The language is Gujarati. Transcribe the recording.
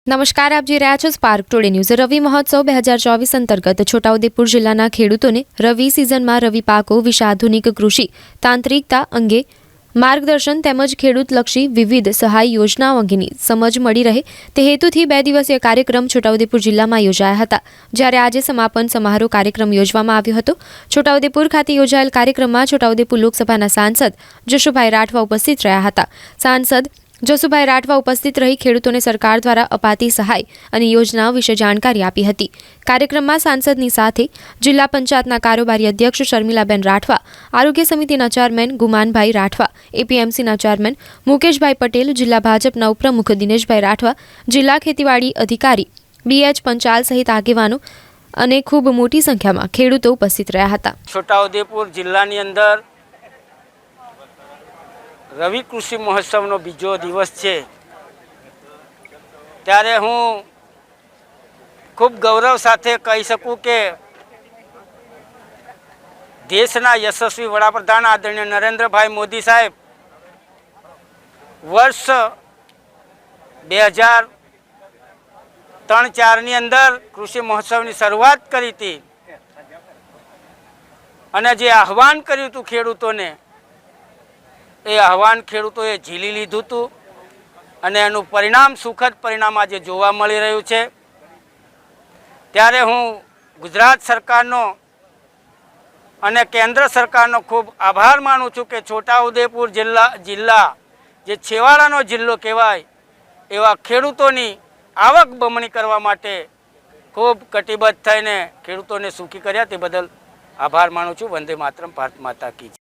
નમસ્કાર, આપ જોઈ રહ્યા છો સ્પાર્ક ટુડે ન્યૂઝ। રવિ મહોત્સવ 2024 અંતર્ગત છોટાઉદેપુર જિલ્લાના ખેડૂતોને રવિ સિઝનમાં રવિ પાકો વિશે આધુનિક કૃષિ તાંત્રિકતા અંગે માર્ગદર્શન તેમજ ખેડૂતલક્ષી વિવિધ સહાય યોજનાઓ અંગેની સમજ મળી રહે તે હેતુથી 2 દિવસીય કાર્યક્રમ છોટાઉદેપુર જિલ્લામાં યોજાયા હતા। જ્યારે આજે સમાપન સમારોહ કાર્યક્રમ યોજવામાં આવ્યો હતો। છોટાઉદેપુર ખાતે યોજાયેલ કાર્યક્રમમાં છોટાઉદેપુર લોકસભાના સાંસદ જશુભાઈ રાઠવા ઉપસ્થિત રહ્યા હતા। સાંસદ જશુભાઈ રાઠવા ઉપસ્થિત રહી ખેડૂતોને સરકાર દ્વારા અપાતી સહાય અને યોજનાઓ વિશે જાણકારી આપી હતી। કાર્યક્રમમાં સાંસદની સાથે જિલ્લા પંચાયતના કારોબારી અધ્યક્ષ શર્મિલાબેન રાઠવા, આરોગ્ય સમિતિના ચેરમેન ગુમાનભાઈ રાઠવા, એપીએમસીના ચેરમેન મુકેશભાઈ પટેલ, જિલ્લા ભાજપના ઉપપ્રમુખ દિનેશભાઈ રાઠવા, જિલ્લા ખેતીવાડી અધિકારી બીએચ પંચાલ સહિત આગેવાનો અને ખૂબ મોટી સંખ્યામાં ખેડૂતો ઉપસ્થિત રહ્યા હતા। છોટાઉદેપુર જિલ્લાની અંદર રવિ કૃષિ મહોત્સવનો બીજો દિવસ છે, ત્યારે હું ખૂબ ગૌરવ સાથે કહી શકું કે દેશના યશસ્વી વડાપ્રધાન આદરણીય નરેન્દ્રભાઈ મોદી સાહેબ વર્ષ 2003-04ની અંદર કૃષિ મહોત્સવની શરૂઆત કરી હતી અને જે આહવાન કર્યું હતું ખેડૂતોને, એ આહવાન ખેડૂતોએ ઝીલી લીધું હતું અને એનું પરિણામ સુખદ પરિણામ આજે જોવા મળી રહ્યું છે। ત્યારે હું ગુજરાત સરકારનો અને કેન્દ્ર સરકારનો ખૂબ આભાર માનું છું કે છોટાઉદેપુર જિલ્લા જે છેવાડાનો જિલ્લો કહેવાય એવા ખેડૂતોની આવક બમણી કરવા માટે ખૂબ કટિબદ્ધ થઈને ખેડૂતોને સુખી કર્યા, તે બદલ આભાર માનું છું। વંદે માતરમ, ભારત માતા કી જય।